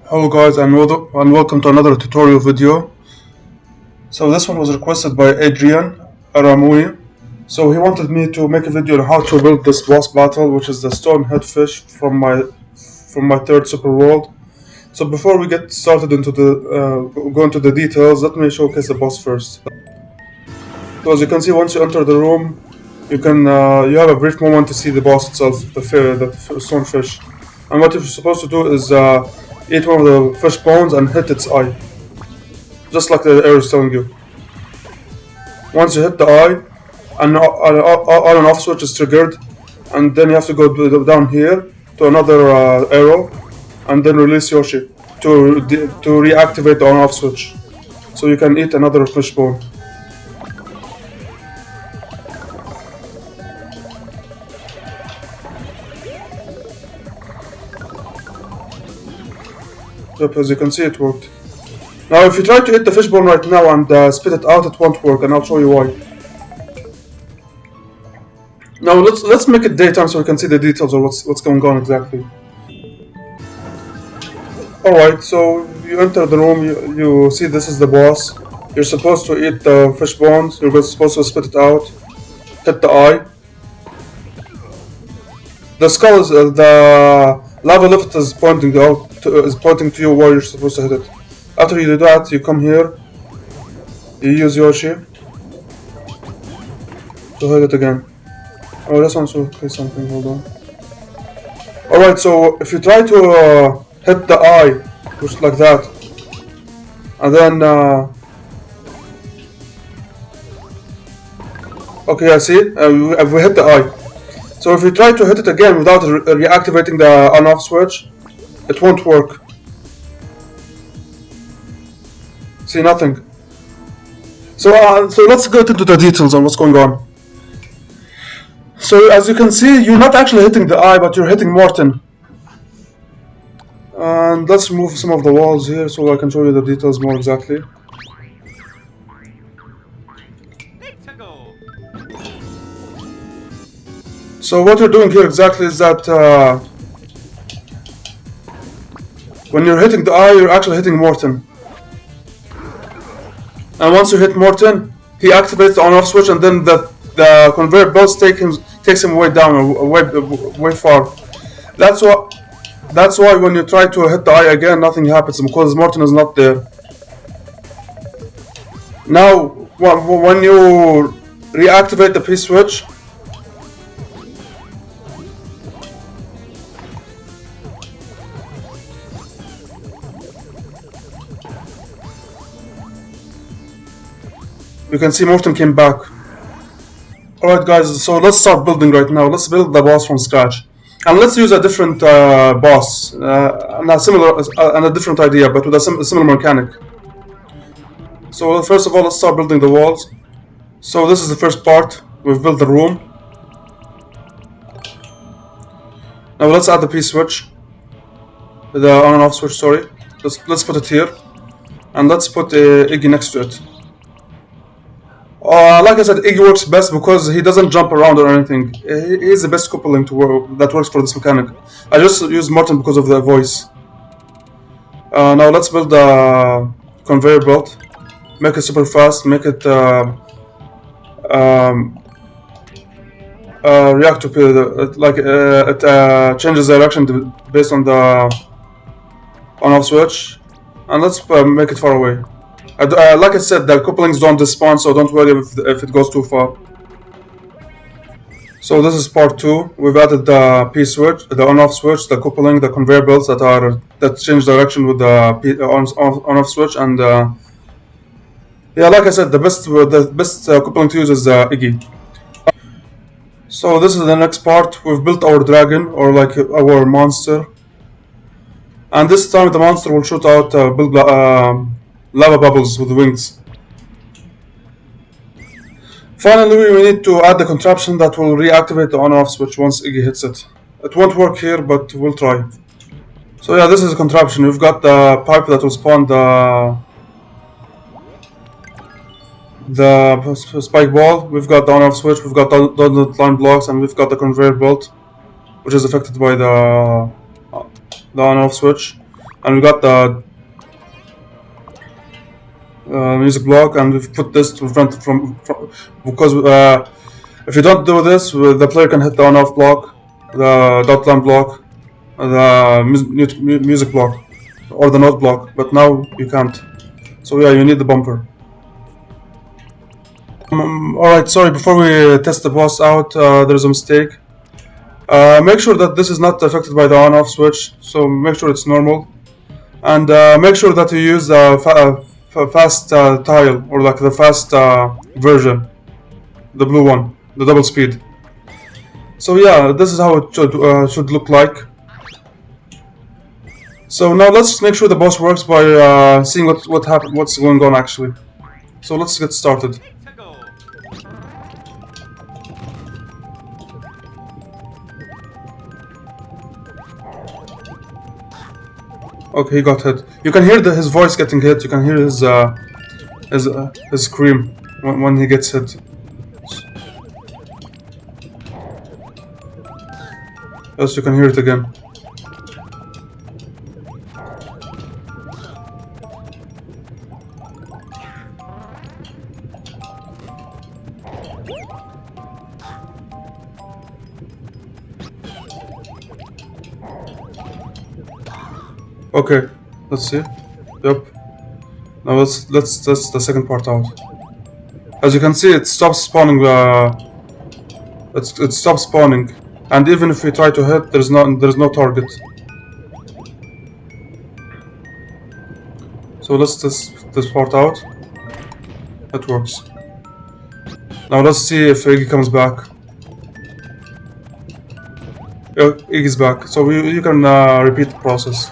Hello guys, and welcome to another tutorial video. So this one was requested by Adrian Aramui. So he wanted me to make a video on how to build this boss battle, which is the stone headfish from my third super world. So before we get started into go into the details, let me showcase the boss first. So as you can see, once you enter the room, you have a brief moment to see the boss itself, the stone fish. And what you're supposed to do is eat one of the fish bones and hit its eye, just like the arrow is telling you. Once you hit the eye, an on and off switch is triggered, and then you have to go down here to another arrow, and then release Yoshi to reactivate the on and off switch, so you can eat another fish bone. Yep, as you can see, it worked. Now if you try to hit the fishbone right now and spit it out, it won't work, and I'll show you why. Now let's make it daytime so we can see the details of what's going on exactly. Alright, so you enter the room, you see this is the boss. You're supposed to eat the fish bones, you're supposed to spit it out, hit the eye. The skull is the lava lift is pointing to you where you're supposed to hit it. After you do that, you come here, you use Yoshi to hit it again. Oh, this wants to say something, hold on. Alright, so if you try to hit the eye, just like that, and then okay, I see, we hit the eye. So if you try to hit it again without reactivating the on-off switch, it won't work. See, nothing. So let's get into the details on what's going on. So as you can see, you're not actually hitting the eye, but you're hitting Morton. And let's remove some of the walls here so I can show you the details more exactly. So what you're doing here exactly is that when you're hitting the eye, you're actually hitting Morton. And once you hit Morton, he activates the on-off switch, and then the conveyor belts takes him way down, way far. That's why when you try to hit the eye again, nothing happens because Morton is not there. Now, when you reactivate the P switch, you can see Morton came back. Alright guys, so let's start building right now. Let's build the boss from scratch. And let's use a different boss, and a different idea, but with a similar mechanic. So first of all, let's start building the walls. So this is the first part. We've built the room. Now let's add the P switch. The on and off switch, sorry. Let's put it here. And let's put Iggy next to it. Like I said, Iggy works best because he doesn't jump around or anything. He is the best coupling that works for this mechanic. I just use Morton because of the voice. Now let's build a conveyor belt. Make it super fast. Make it react to it changes direction based on the on-off switch. And let's make it far away. Like I said, the couplings don't despawn, so don't worry if it goes too far. So this is part 2. We've added the P switch, the on-off switch, the coupling, the conveyor belts that change direction with the on-off switch, and yeah, like I said, the best coupling to use is Iggy. So this is the next part. We've built our dragon, or like our monster, and this time the monster will shoot out lava bubbles with wings. Finally, we need to add the contraption that will reactivate the on-off switch once Iggy hits it. It won't work here, but we'll try. So yeah, this is a contraption. We've got the pipe that will spawn the spike ball. We've got the on-off switch. We've got the line blocks, and we've got the conveyor belt, which is affected by the on-off switch. and we got the music block, and we've put this to prevent from because if you don't do this, the player can hit the on-off block, the dot line block, the music block, or the note block, but now you can't. So yeah, you need the bumper. Alright, sorry, before we test the boss out, there's a mistake. Make sure that this is not affected by the on-off switch, so make sure it's normal. And make sure that you use the fast tile, or like the fast version, the blue one, the double speed. So yeah, this is how it should look like. So now let's make sure the boss works by seeing what's going on actually. So let's get started. Okay, he got hit. You can hear his voice getting hit. You can hear his scream when he gets hit. Yes, you can hear it again. Okay, let's see. Yep. Now let's test the second part out. As you can see, it stops spawning. It stops spawning, and even if we try to hit, there's no target. So let's test this part out. It works. Now let's see if Iggy comes back. Iggy's back. So you can repeat the process.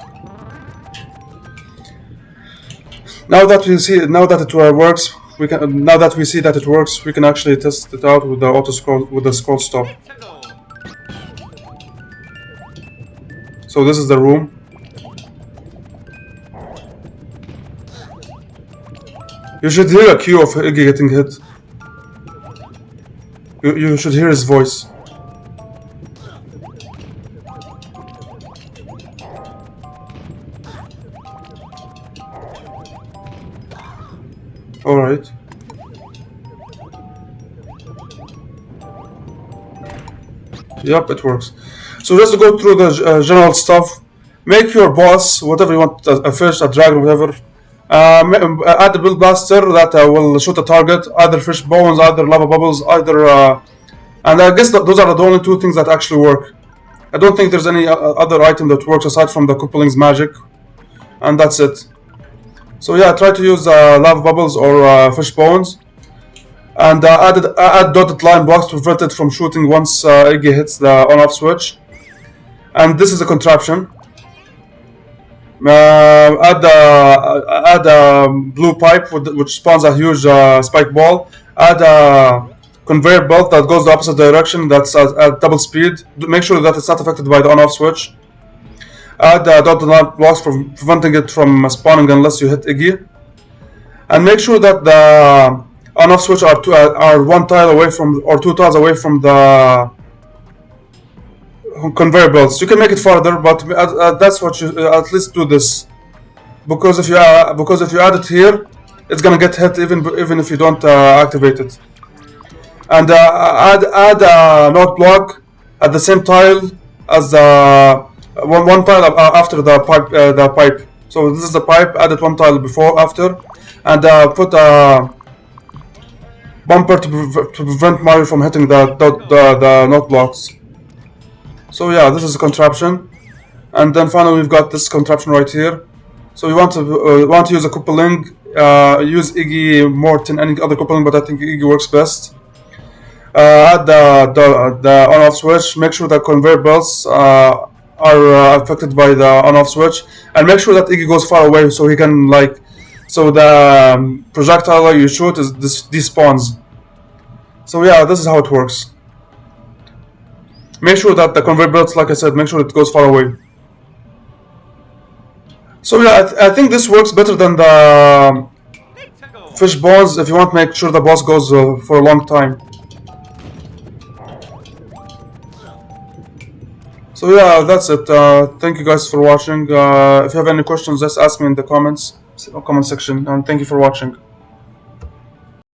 Now that we see that it works, now that we see that it works, we can actually test it out with the auto scroll, with the scroll stop. So this is the room. You should hear a cue of Iggy getting hit. You should hear his voice. Alright. Yep, it works. So just to go through the general stuff, make your boss, whatever you want, a fish, a dragon, whatever. Add a build blaster that will shoot a target, either fish bones, either lava bubbles, either... and I guess those are the only two things that actually work. I don't think there's any other item that works aside from the coupling's magic. And that's it. So yeah, try to use lava bubbles or fish bones, and add dotted line blocks to prevent it from shooting once Iggy hits the on-off switch. And this is a contraption. Add a blue pipe which spawns a huge spike ball. Add a conveyor belt that goes the opposite direction. That's at double speed. Make sure that it's not affected by the on-off switch. Add dotted line blocks for preventing it from spawning unless you hit Iggy, and make sure that the on-off switch are one tile away from, or two tiles away from the conveyor belts. You can make it farther, but that's what you at least do this, because if you add it here, it's gonna get hit even if you don't activate it. And add a note block at the same tile as the one tile after the pipe. So this is the pipe. Add it one tile before, after, and put a bumper to prevent Mario from hitting the note blocks. So yeah, this is a contraption, and then finally we've got this contraption right here. So we want to use a coupling. Use Iggy more than any other coupling, but I think Iggy works best. Add the on-off switch. Make sure that conveyor belts are affected by the on-off switch, and make sure that Iggy goes far away so he can so the projectile you shoot despawns. So yeah, this is how it works. Make sure that the conveyor belts, like I said, make sure it goes far away. So yeah, I think this works better than the fish bones if you want to make sure the boss goes for a long time. So So yeah, that's it. Thank you guys for watching. If you have any questions, just ask me in the comment section. And thank you for watching.